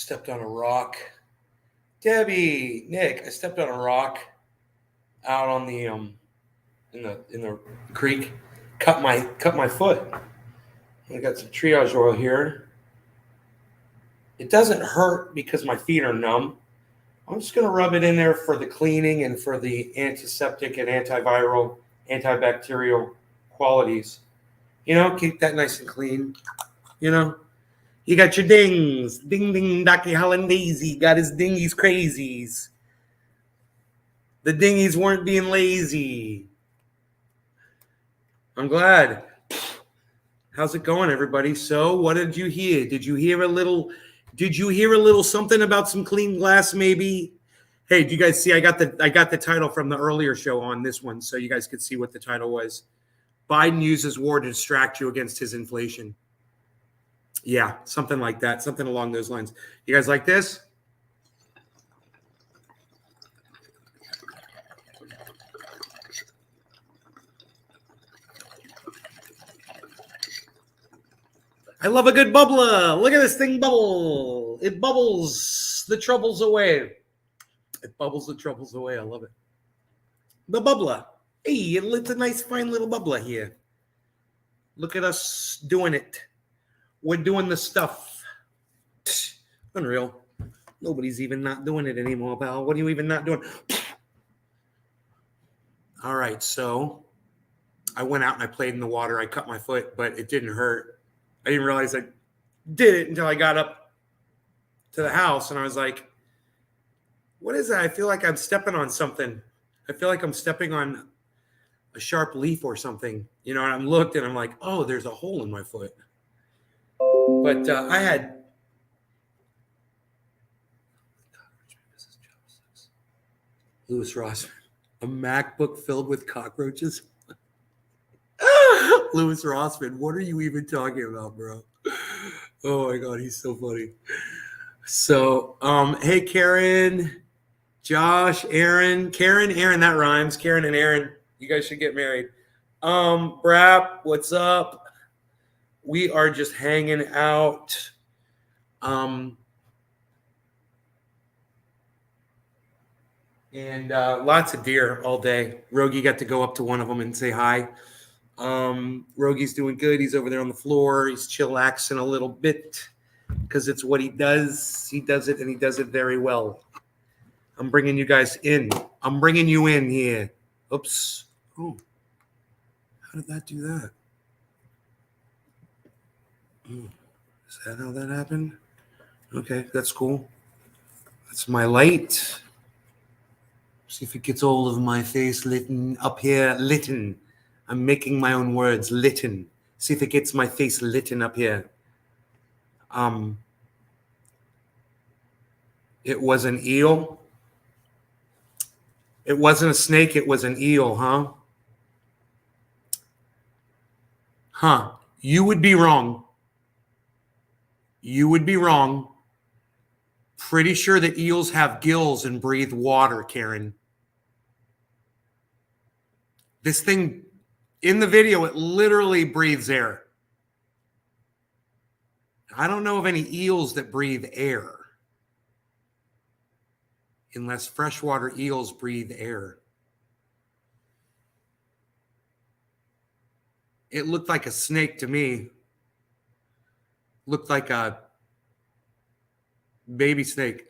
stepped on a rock. Debbie, Nick, I stepped on a rock out on the in the creek. Cut my foot. I got some triage oil here. It doesn't hurt because my feet are numb. I'm just going to rub it in there for the cleaning and for the antiseptic and antiviral, antibacterial qualities. You know, keep that nice and clean. You know, you got your dings. Ding, ding, Dr. Hollandaise got his dingies crazies. The dingies weren't being lazy. I'm glad. How's it going, everybody? So, what did you hear? Did you hear a little something about some clean glass, maybe? Hey, do you guys see? I got the title from the earlier show on this one, so you guys could see what the title was. Biden uses war to distract you against his inflation. Yeah, something like that, something along those lines. You guys like this? I love a good bubbler. Look at this thing bubble. It bubbles the troubles away. It bubbles the troubles away. I love it. The bubbler. Hey, it's a nice, fine little bubbler here. Look at us doing it. We're doing the stuff. Unreal. Nobody's even not doing it anymore, pal. What are you even not doing? All right, so I went out and I played in the water. I cut my foot, but it didn't hurt. I didn't realize I did it until I got up to the house, and I was like, what is that? I feel like I'm stepping on something. I feel like I'm stepping on a sharp leaf or something. You know, and I'm looked, and I'm like, oh, there's a hole in my foot. But I had... Louis Ross, a MacBook filled with cockroaches. Louis Rossman, what are you even talking about, bro? Oh my God, he's so funny. So, hey, Karen, Josh, Aaron, that rhymes. Karen and Aaron, you guys should get married. Brap, what's up? We are just hanging out. And lots of deer all day. Rogie got to go up to one of them and say hi. Rogie's doing good. He's over there on the floor. He's chillaxing a little bit because it's what he does. He does it, and he does it very well. I'm bringing you guys in. I'm bringing you in here. Oops. Oh, how did that do that? Oh, is that how that happened? Okay, that's cool. That's my light. See if it gets all of my face litten up here. Litten. I'm making my own words. Litten. See if it gets my face litten up here. It was an eel. It wasn't a snake. It was an eel, huh? Huh. You would be wrong. You would be wrong. Pretty sure that eels have gills and breathe water, Karen. This thing, in the video, it literally breathes air. I don't know of any eels that breathe air. Unless freshwater eels breathe air. It looked like a snake to me. Looked like a baby snake.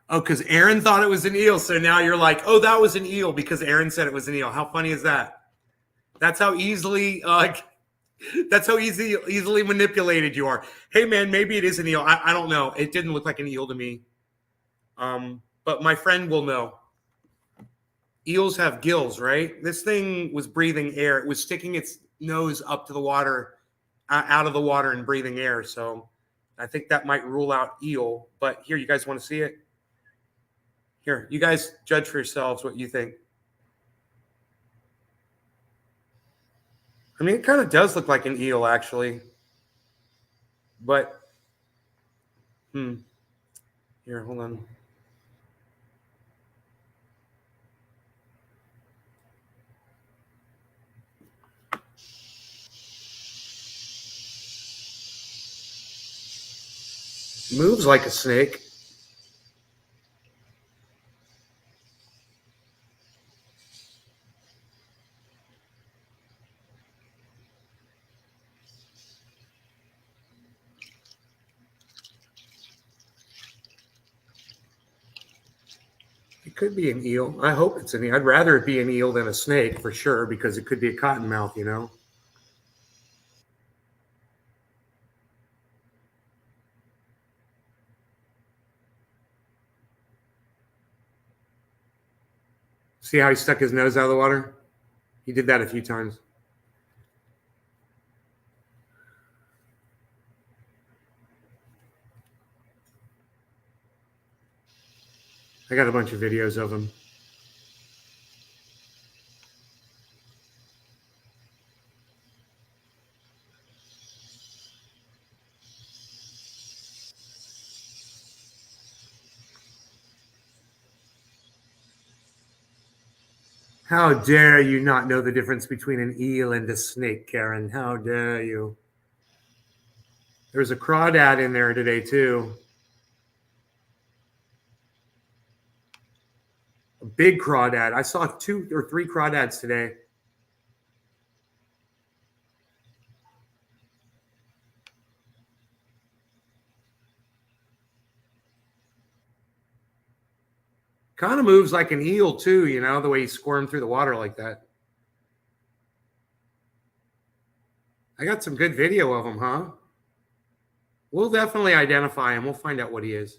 Oh, because Aaron thought it was an eel. So now you're like, oh, that was an eel because Aaron said it was an eel. How funny is that? That's how easily easily manipulated you are. Hey, man, maybe it is an eel. I don't know. It didn't look like an eel to me. But my friend will know. Eels have gills, right? This thing was breathing air. It was sticking its nose up to the water, out of the water and breathing air. So I think that might rule out eel. But here, you guys want to see it? Here, you guys judge for yourselves what you think. I mean, it kind of does look like an eel, actually. But, here, hold on. Moves like a snake. It could be an eel. I hope it's an eel. I'd rather it be an eel than a snake for sure, because it could be a cottonmouth, you know? See how he stuck his nose out of the water? He did that a few times. I got a bunch of videos of him. How dare you not know the difference between an eel and a snake, Karen? How dare you? There's a crawdad in there today, too. A big crawdad. I saw 2 or 3 crawdads today. Kind of moves like an eel, too, you know, the way he squirmed through the water like that. I got some good video of him, huh? We'll definitely identify him. We'll find out what he is.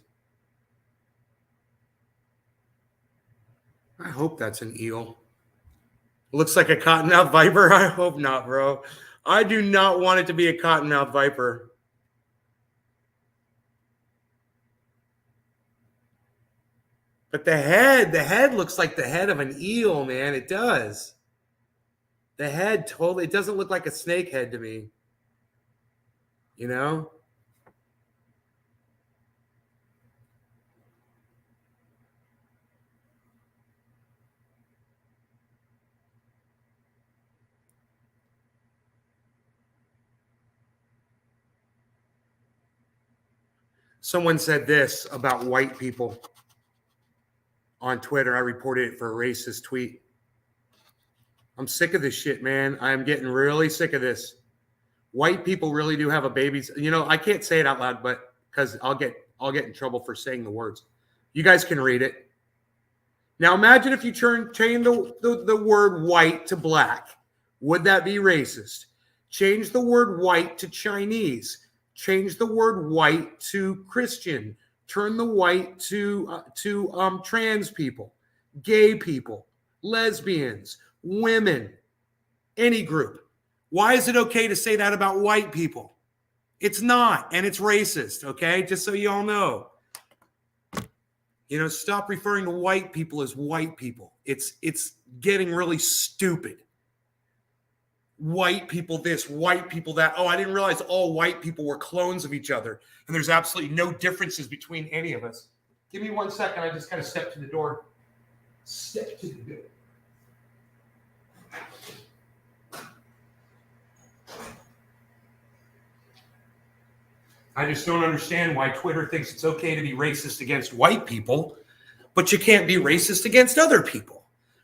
I hope that's an eel. Looks like a cottonmouth viper. I hope not, bro. I do not want it to be a cottonmouth viper. But the head looks like the head of an eel, man. It does. The head totally, it doesn't look like a snake head to me. You know? Someone said this about white people on Twitter. I reported it for a racist tweet. I'm sick of this shit, man. I'm getting really sick of this. White people really do have a baby's. You know, I can't say it out loud, but because I'll get in trouble for saying the words. You guys can read it. Now imagine if you change the word white to black. Would that be racist? Change the word white to Chinese. Change the word white to Christian. Turn the white to trans people, gay people, lesbians, women, any group. Why is it okay to say that about white people? It's not, and it's racist, okay? Just so you all know. You know, stop referring to white people as white people. It's getting really stupid. White people this, white people that. Oh, I didn't realize all white people were clones of each other. And there's absolutely no differences between any of us. Give me 1 second. I just got to step to the door. Step to the door. I just don't understand why Twitter thinks it's okay to be racist against white people, but you can't be racist against other people.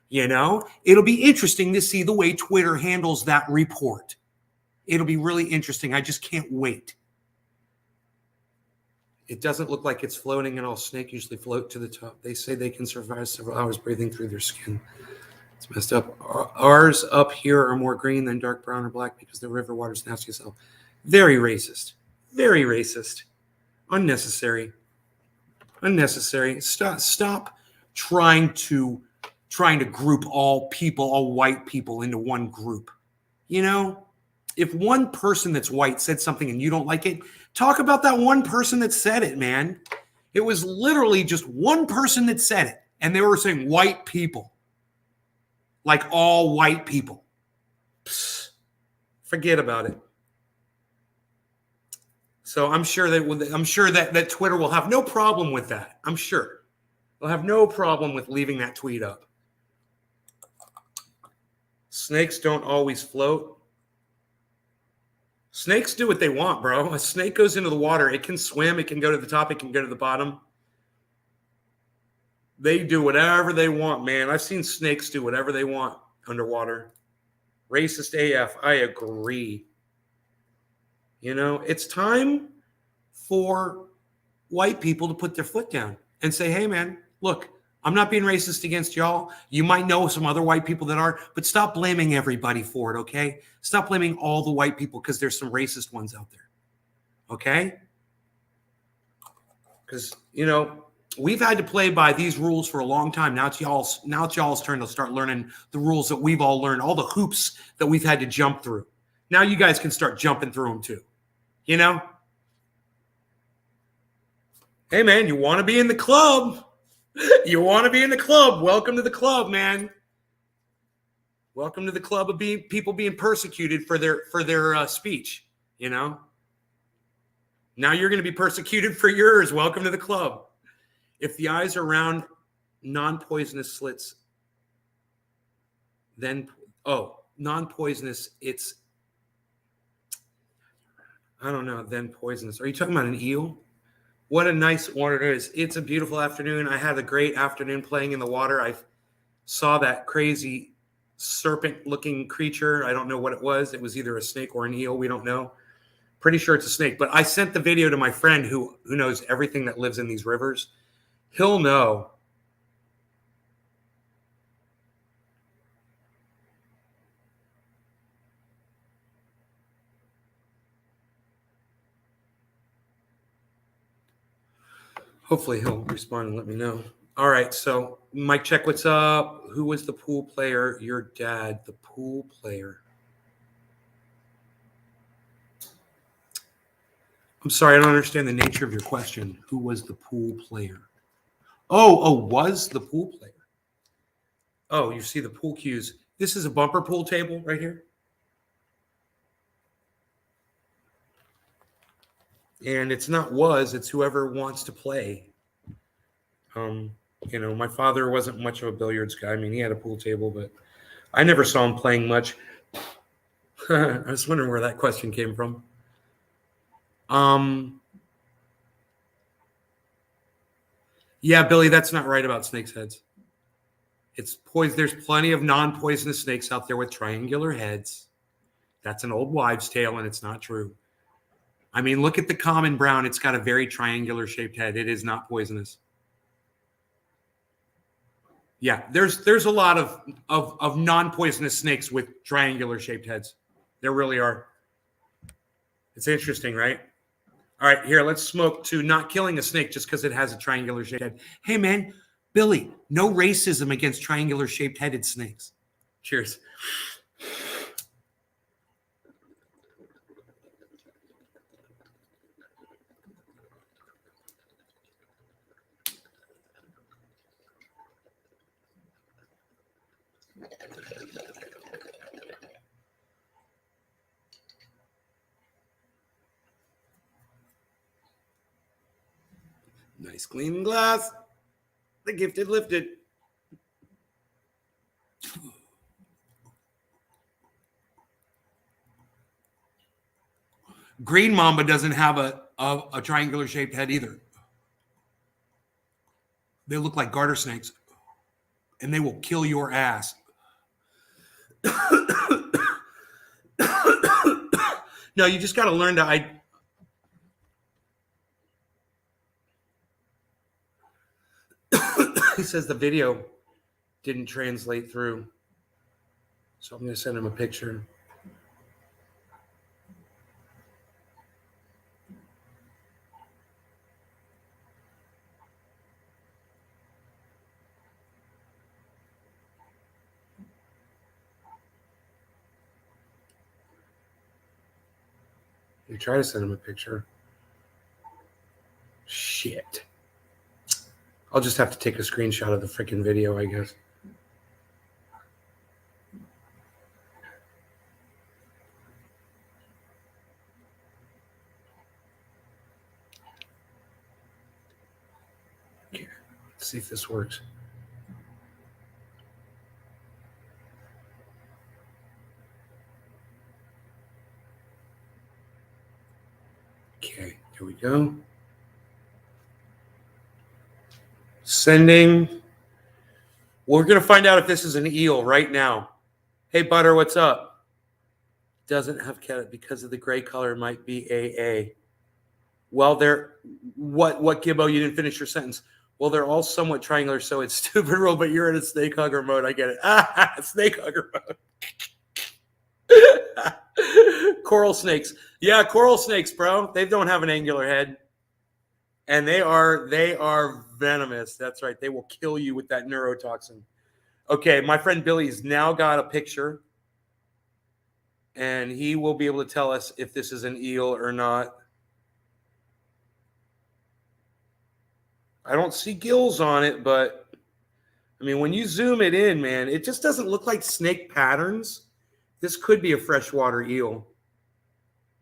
You know, it'll be interesting to see the way Twitter handles that report. It'll be really interesting. I just can't wait. It doesn't look like it's floating at all. Snakes usually float to the top. They say they can survive several hours breathing through their skin. It's messed up. Ours up here are more green than dark brown or black because the river water's nasty as hell. Very racist. Very racist. Unnecessary. Unnecessary. Stop trying to group all people, all white people into one group. You know, if one person that's white said something and you don't like it, talk about that one person that said it, man. It was literally just one person that said it, and they were saying white people. Like all white people. Psst, forget about it. So I'm sure that Twitter will have no problem with that. I'm sure they'll have no problem with leaving that tweet up. Snakes don't always float. Snakes do what they want, bro. A snake goes into the water. It can swim. It can go to the top. It can go to the bottom. They do whatever they want, man. I've seen snakes do whatever they want underwater. Racist AF. I agree. You know, it's time for white people to put their foot down and say, hey, man, look, I'm not being racist against y'all. You might know some other white people that are, but stop blaming everybody for it, okay? Stop blaming all the white people because there's some racist ones out there, okay? Because, you know, we've had to play by these rules for a long time. Now it's y'all's turn to start learning the rules that we've all learned, all the hoops that we've had to jump through. Now you guys can start jumping through them too, you know? Hey, man, you want to be in the club? You want to be in the club? Welcome to the club, man. Welcome to the club of people being persecuted for their speech. You know. Now you're going to be persecuted for yours. Welcome to the club. If the eyes are round, non-poisonous slits, then non-poisonous. It's I don't know. Then poisonous. Are you talking about an eel? What a nice water it is. It's a beautiful afternoon. I had a great afternoon playing in the water. I saw that crazy serpent-looking creature. I don't know what it was. It was either a snake or an eel. We don't know. Pretty sure it's a snake. But I sent the video to my friend who knows everything that lives in these rivers. He'll know. Hopefully he'll respond and let me know. All right, so Mike, check what's up. Who was the pool player? Your dad, the pool player. I'm sorry, I don't understand the nature of your question. Who was the pool player? Was the pool player. Oh, you see the pool cues. This is a bumper pool table right here. And it's not it's whoever wants to play. You know, my father wasn't much of a billiards guy. I mean, he had a pool table, but I never saw him playing much. I was wondering where that question came from. Yeah, Billy, that's not right about snakes' heads. It's poison. There's plenty of non-poisonous snakes out there with triangular heads. That's an old wives' tale, and it's not true. I mean, look at the common brown. It's got a very triangular shaped head. It is not poisonous. Yeah, there's a lot of non-poisonous snakes with triangular shaped heads. There really are. It's interesting, right? All right, here, let's smoke to not killing a snake just because it has a triangular shaped head. Hey, man, Billy, no racism against triangular shaped headed snakes. Cheers. Nice clean glass. The gifted lifted. Green mamba doesn't have a triangular shaped head either. They look like garter snakes, and they will kill your ass. No, you just got to learn to. He says the video didn't translate through, so I'm going to send him a picture. You try to send him a picture. Shit. I'll just have to take a screenshot of the freaking video, I guess. Okay. Let's see if this works. go. Sending. We're going to find out if this is an eel right now. Hey, Butter, what's up? Doesn't have cat because of the gray color. Might be AA. Well, what Gibbo? You didn't finish your sentence. Well, they're all somewhat triangular, so it's stupid rule, but you're in a snake hugger mode. I get it. Snake hugger mode. Coral snakes. Yeah, coral snakes, bro. They don't have an angular head. And they are venomous. That's right. They will kill you with that neurotoxin. Okay, my friend Billy's now got a picture. And he will be able to tell us if this is an eel or not. I don't see gills on it, but I mean, when you zoom it in, man, it just doesn't look like snake patterns. This could be a freshwater eel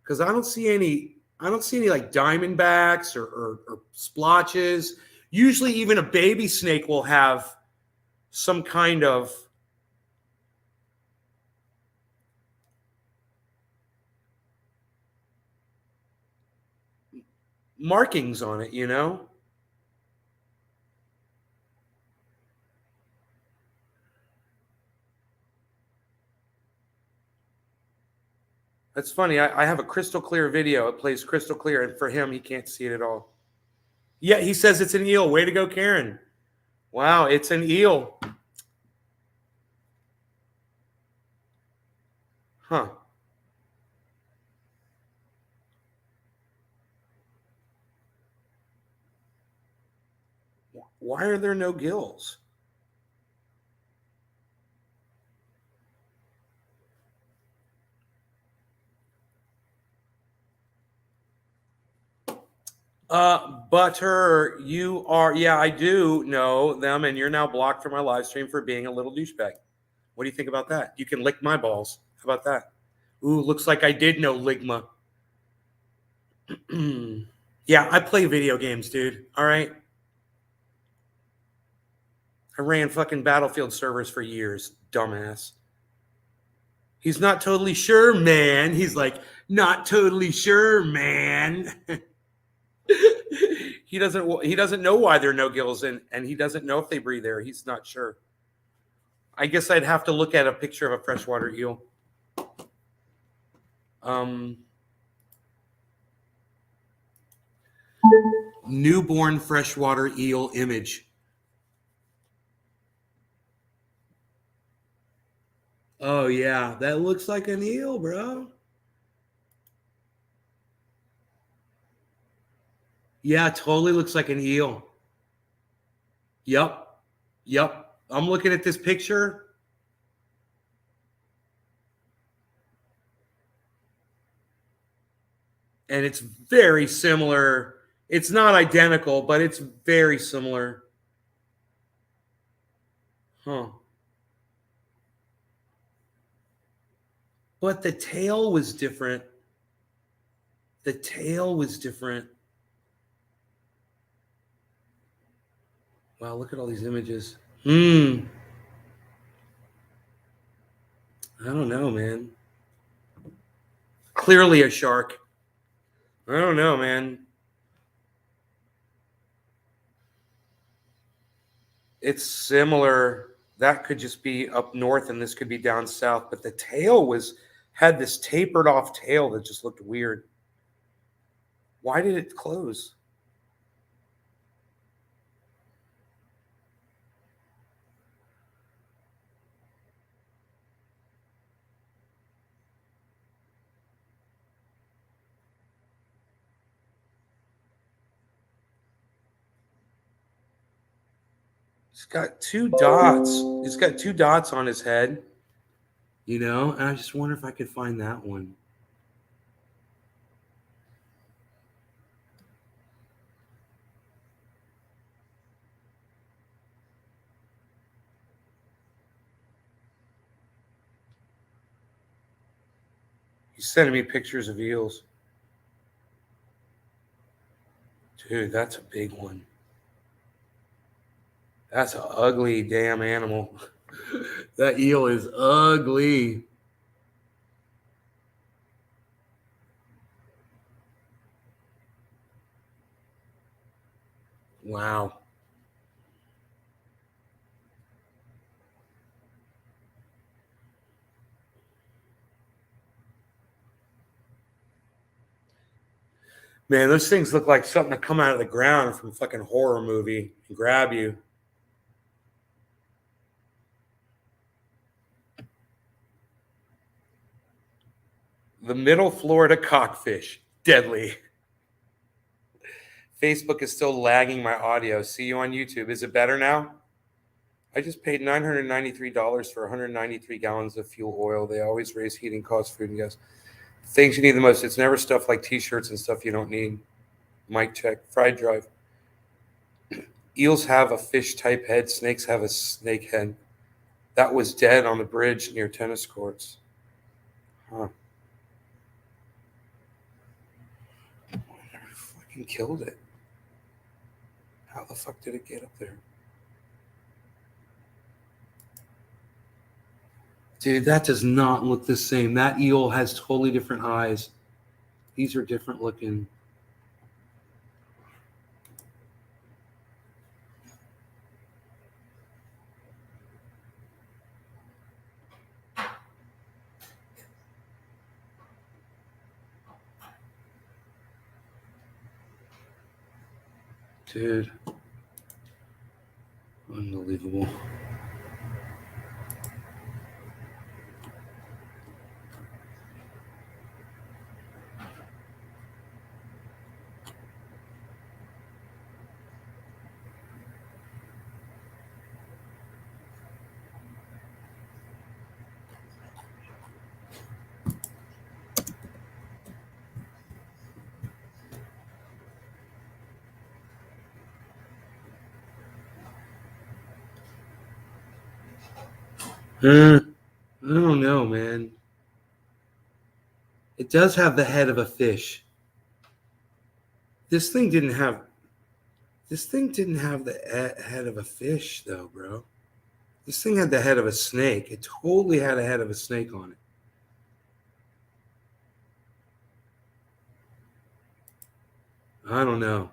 because I don't see any like diamondbacks or splotches. Usually, even a baby snake will have some kind of markings on it, you know? That's funny. I have a crystal clear video. It plays crystal clear, and for him, he can't see it at all. Yeah, he says it's an eel. Way to go, Karen. Wow, it's an eel. Huh. Why are there no gills? Butter, you are, yeah, I do know them, and you're now blocked from my live stream for being a little douchebag. What do you think about that? You can lick my balls. How about that? Ooh, looks like I did know Ligma. Yeah, I play video games, dude. All right. I ran fucking Battlefield servers for years, dumbass. He's not totally sure, man. He's like, not totally sure, man. He doesn't know why there are no gills, and he doesn't know if they breathe there. He's not sure. I guess I'd have to look at a picture of a freshwater eel. Newborn freshwater eel image. Oh yeah, that looks like an eel, bro. Yeah, totally looks like an eel. Yep. I'm looking at this picture. And it's very similar. It's not identical, but it's very similar. Huh. But the tail was different. The tail was different. Wow, look at all these images. I don't know, man. Clearly a shark. I don't know, man. It's similar. That could just be up north and this could be down south, but the tail had this tapered off tail that just looked weird. Why did it close? It's got two dots. It's got two dots on his head, you know, and I just wonder if I could find that one. He's sending me pictures of eels. Dude, that's a big one. That's an ugly damn animal. That eel is ugly. Wow. Man, those things look like something to come out of the ground from a fucking horror movie and grab you. The Middle Florida cockfish. Deadly. Facebook is still lagging my audio. See you on YouTube. Is it better now? I just paid $993 for 193 gallons of fuel oil. They always raise heating costs, food, and gas. Things you need the most. It's never stuff like t-shirts and stuff you don't need. Mic check. Fried drive. Eels have a fish type head. Snakes have a snake head. That was dead on the bridge near tennis courts. Huh. I never fucking killed it. How the fuck did it get up there? Dude, that does not look the same. That eel has totally different eyes. These are different looking. Dude. Unbelievable. I don't know, man. It does have the head of a fish. This thing didn't have. This thing didn't have the head of a fish, though, bro. This thing had the head of a snake. It totally had a head of a snake on it. I don't know.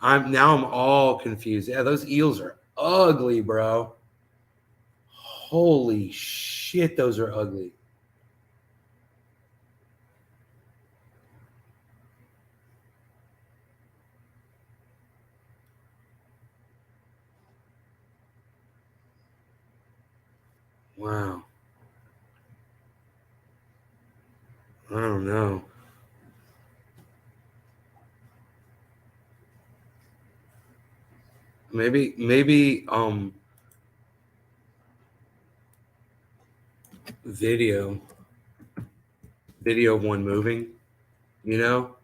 I'm all confused. Yeah, those eels are ugly, bro. Holy shit, those are ugly. Wow. I don't know. Maybe video of one moving, you know?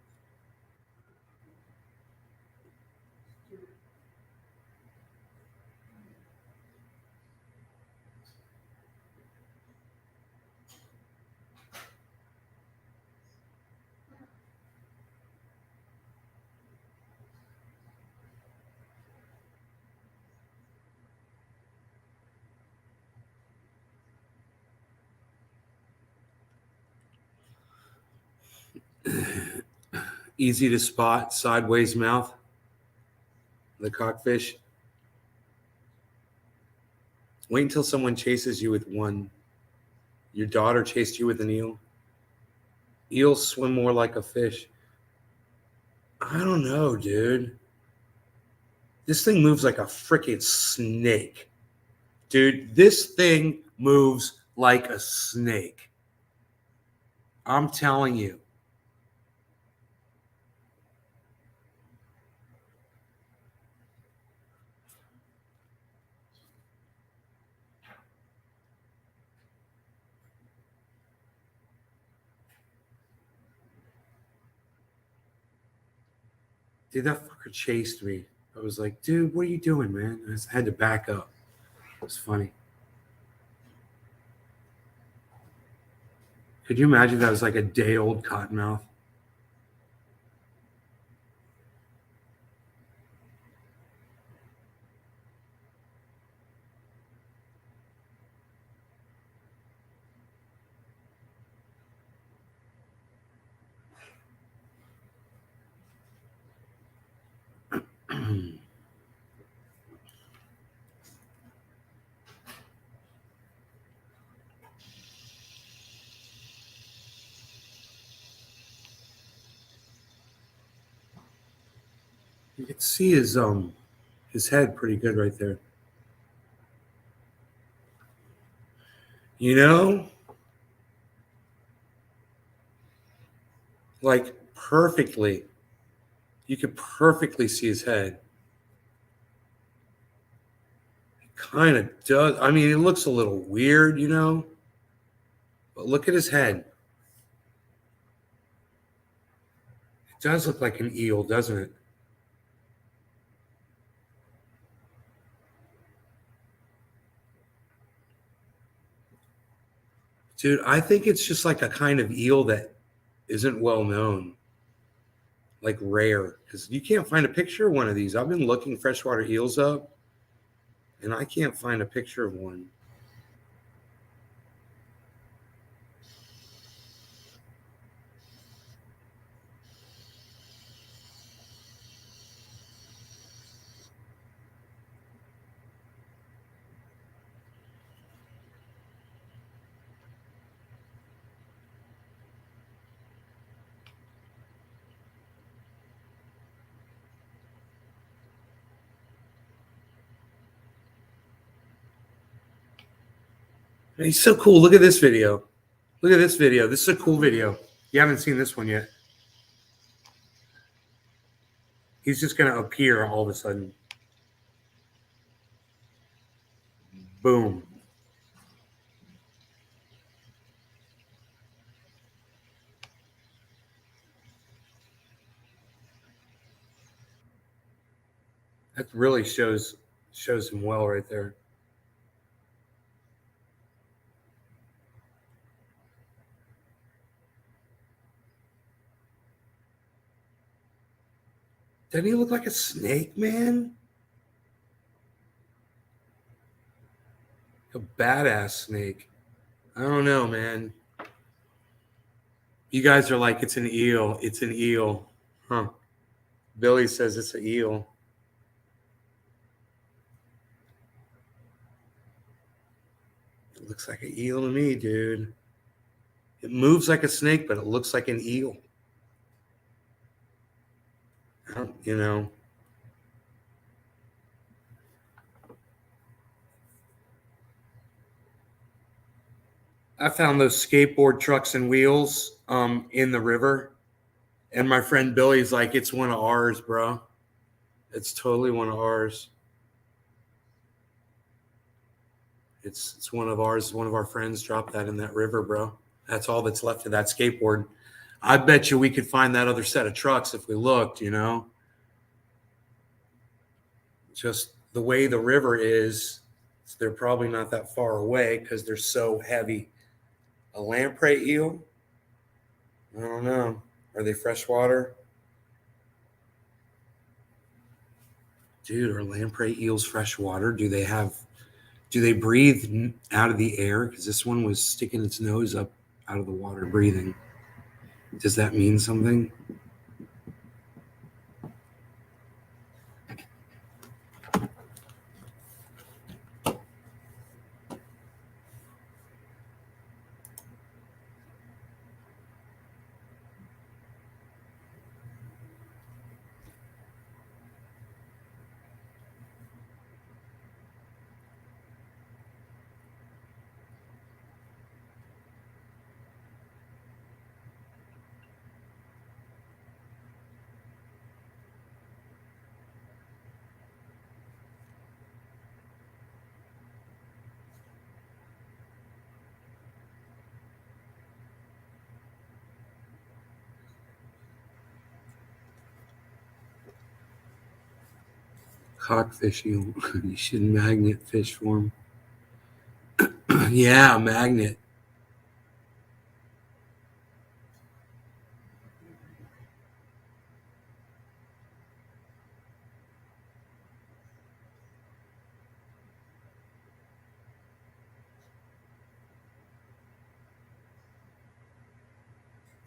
Easy to spot, sideways mouth, the cockfish. Wait until someone chases you with one. Your daughter chased you with an eel. Eels swim more like a fish. I don't know, dude. This thing moves like a freaking snake. Dude, this thing moves like a snake. I'm telling you. Dude, that fucker chased me. I was like, dude, what are you doing, man? I had to back up. It was funny. Could you imagine that was like a day old cottonmouth? You can see his head pretty good right there. You know, like perfectly. You could perfectly see his head. It kind of does. I mean, it looks a little weird, you know, but look at his head. It does look like an eel, doesn't it? Dude, I think it's just like a kind of eel that isn't well known, like rare, because you can't find a picture of one of these. I've been looking freshwater eels up, and I can't find a picture of one. He's so cool. Look at this video. Look at this video. This is a cool video. You haven't seen this one yet. He's just going to appear all of a sudden. Boom. That really shows him well right there. Doesn't he look like a snake, man? A badass snake. I don't know, man. You guys are like, it's an eel. It's an eel. Huh. Billy says it's an eel. It looks like an eel to me, dude. It moves like a snake, but it looks like an eel. You know. I found those skateboard trucks and wheels in the river. And my friend Billy's like, it's one of ours, bro. It's totally one of ours. It's one of ours. One of our friends dropped that in that river, bro. That's all that's left of that skateboard. I bet you we could find that other set of trucks if we looked, you know. Just the way the river is, they're probably not that far away because they're so heavy. A lamprey eel? I don't know. Are they freshwater? Dude, are lamprey eels freshwater? Do they breathe out of the air? Because this one was sticking its nose up out of the water breathing. Does that mean something? Cockfish eel. You should magnet fish for them. Yeah, magnet.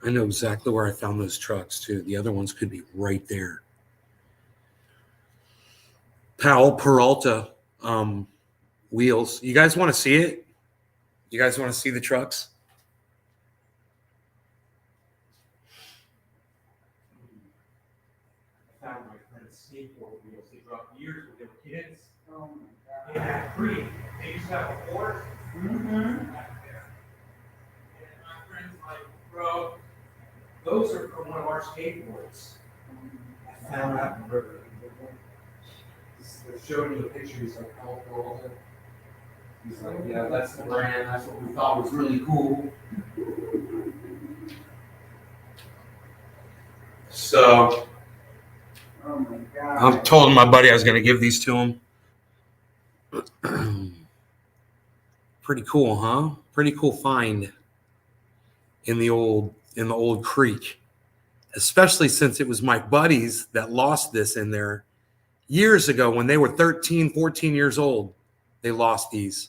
I know exactly where I found those trucks too. The other ones could be right there. Powell Peralta wheels. You guys want to see it? You guys want to see the trucks? I found my friend's skateboard. skateboard wheels they dropped years when they were kids. Oh my In that creek, they used to have a fort Mm-hmm. back there. And my friend's like, bro, those are from one of our skateboards. I found out in the river. They're showing me the pictures like how cool. He's like, yeah, that's the brand. That's what we thought was really cool. So Oh my God. I told my buddy I was going to give these to him. Pretty cool, huh? Pretty cool find in the old creek, especially since it was my buddies that lost this in there years ago when they were 13, 14 years old. They lost these.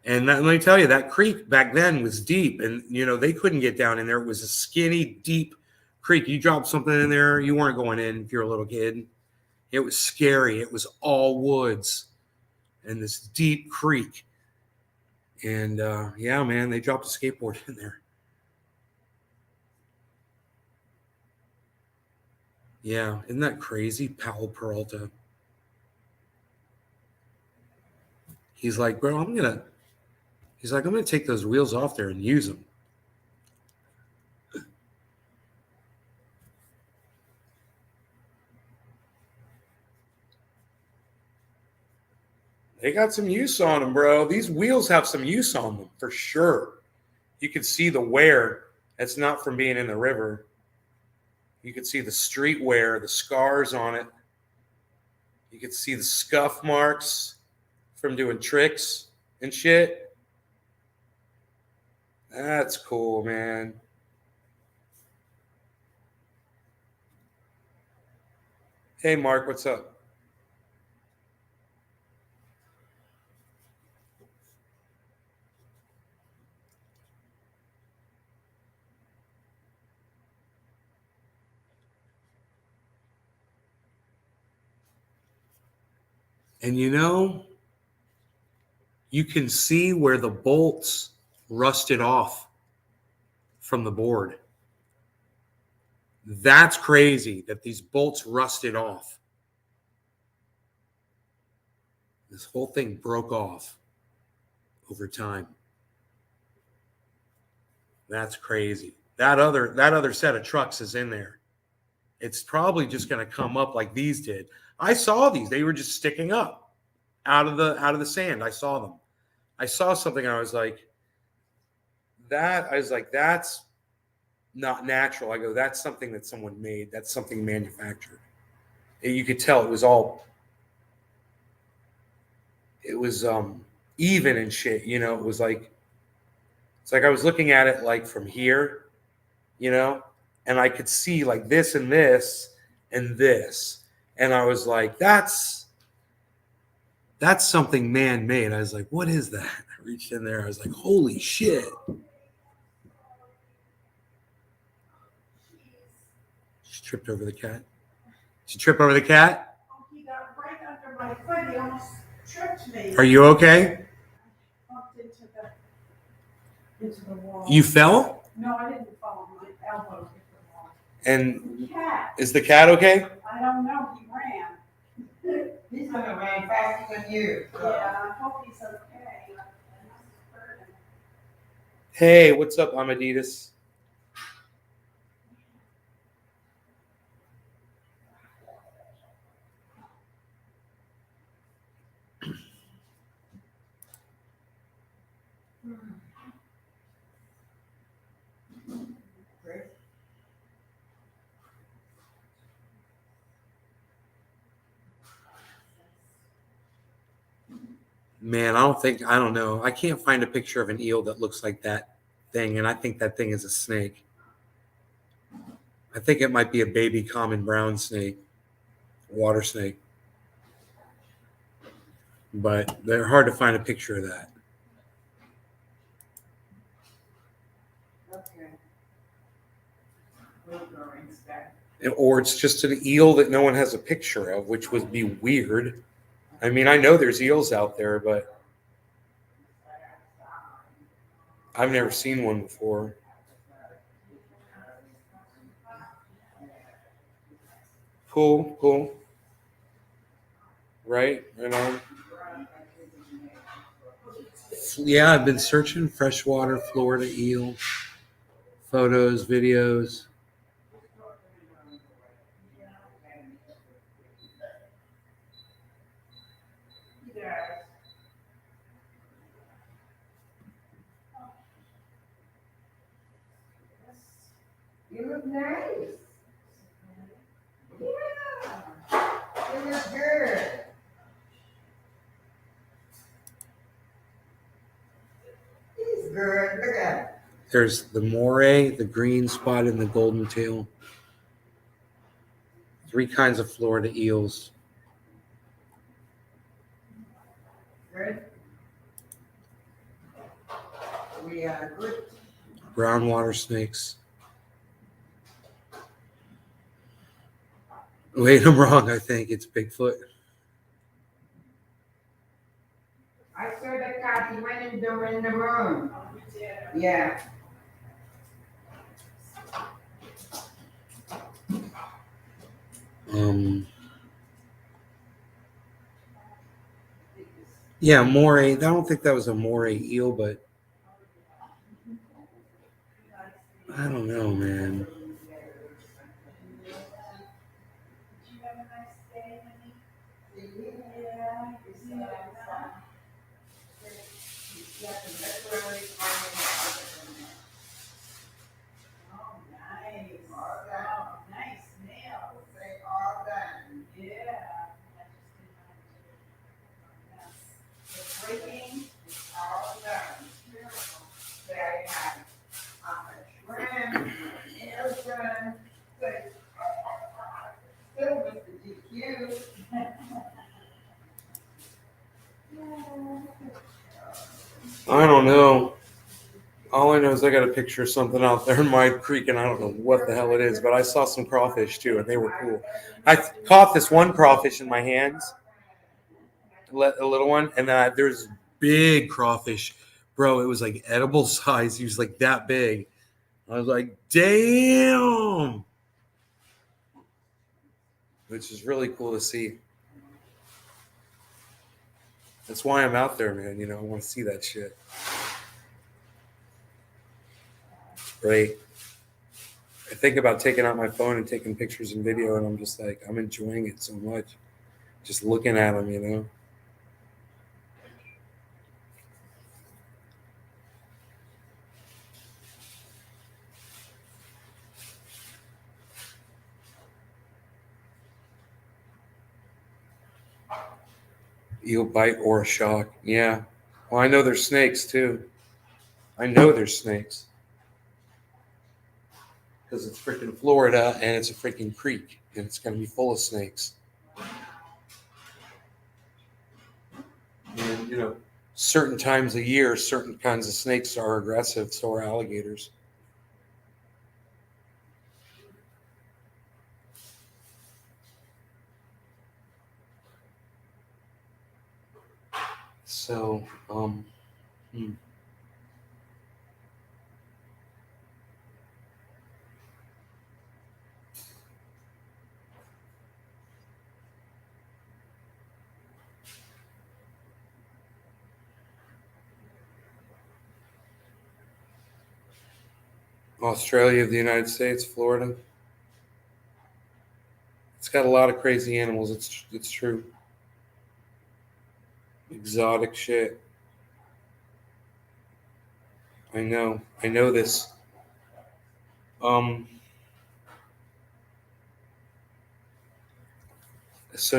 And let me tell you, that creek back then was deep, and they couldn't get down in there. It was a skinny, deep creek. You dropped something in there, you weren't going in if you're a little kid. It was scary. It was all woods and this deep creek. And yeah, man, they dropped a skateboard in there. Yeah, isn't that crazy? Powell Peralta. He's like, bro, I'm gonna take those wheels off there and use them. They got some use on them, bro. These wheels have some use on them for sure. You can see the wear. That's not from being in the river. You can see the street wear, the scars on it. You can see the scuff marks from doing tricks and shit. That's cool, man. Hey, Mark, what's up? And you can see where the bolts rusted off from the board. That's crazy that these bolts rusted off. This whole thing broke off over time. That's crazy. That other set of trucks is in there. It's probably just going to come up like these did. I saw these. They were just sticking up out of the sand. I saw them. I saw something and I was like, that's not natural. I go, that's something that someone made. That's something manufactured. And you could tell it was even and shit. It was like, it's like I was looking at it like from here, and I could see like this and this and this. And I was like, that's something man-made. I was like, what is that? I reached in there. I was like, holy shit. She tripped over the cat. She tripped over the cat? Oh, he got right under my foot. He almost tripped me. Are you okay? I bumped into the wall. You fell? No, I didn't fall. My elbow hit the wall. And The cat. is the cat okay? I don't know. He ran. He's gonna run faster than you. Yeah, I hope he's okay. I must have hurt him. Hey, what's up, Amadeus? Man, I don't know. I can't find a picture of an eel that looks like that thing, and I think that thing is a snake. I think it might be a baby common brown snake, water snake. But they're hard to find a picture of that. Okay. We'll go instead. Or it's just an eel that no one has a picture of, which would be weird. I mean, I know there's eels out there, but I've never seen one before. Cool, cool. Right on. Yeah, I've been searching freshwater Florida eel photos, videos. You look nice. Yeah. You look good. He's good. Look at him. There's the moray, the green spot, and the golden tail. 3 kinds of Florida eels. Good. We are good. Brown water snakes. Wait, I'm wrong. I think it's Bigfoot. I saw the cat. He went in the room. Yeah. Yeah, moray. I don't think that was a moray eel, but I don't know, man. Did you have a nice day, honey? Yeah. Oh, nice. All done. Oh, nice nails. Say all done. Yeah. The breaking is All done. beautiful. Very nice. I'm a shrimp. Nails done. Say, still Mr. GQ. I don't know. All I know is I got a picture of something out there in my creek, and I don't know what the hell it is, but I saw some crawfish too, and they were cool. I caught this one crawfish in my hands, a little one, and there's big crawfish, bro. It was like edible size. He was like that big. I was like, damn, which is really cool to see. That's why I'm out there, man. You know, I want to see that shit. Right. I think about taking out my phone and taking pictures and video, and I'm just like, I'm enjoying it so much. Just looking at them, you know. Eel bite or a shock. Yeah. Well, I know there's snakes too. I know there's snakes. Because it's freaking Florida and it's a freaking creek and it's going to be full of snakes. And, you know, certain times a year, certain kinds of snakes are aggressive, so are alligators. So, Australia, the United States, Florida. It's got a lot of crazy animals. It's true. Exotic shit. I know. I know this. So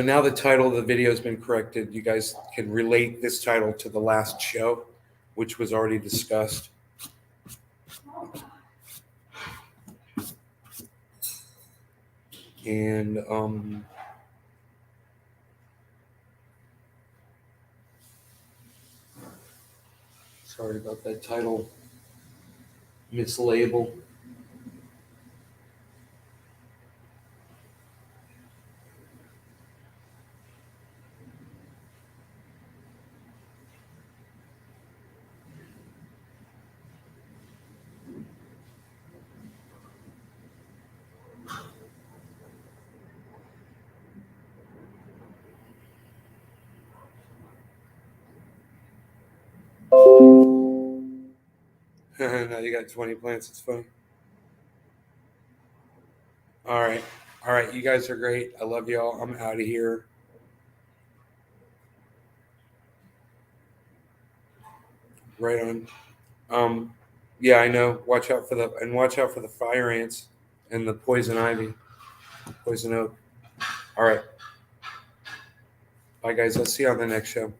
now the title of the video has been corrected. You guys can relate this title to the last show, which was already discussed. And sorry about that title mislabel. Now you got 20 plants. It's funny. All right. All right. You guys are great. I love y'all. I'm out of here. Right on. Yeah, I know. Watch out for the fire ants and the poison ivy, poison oak. All right. Bye guys. I'll see you on the next show.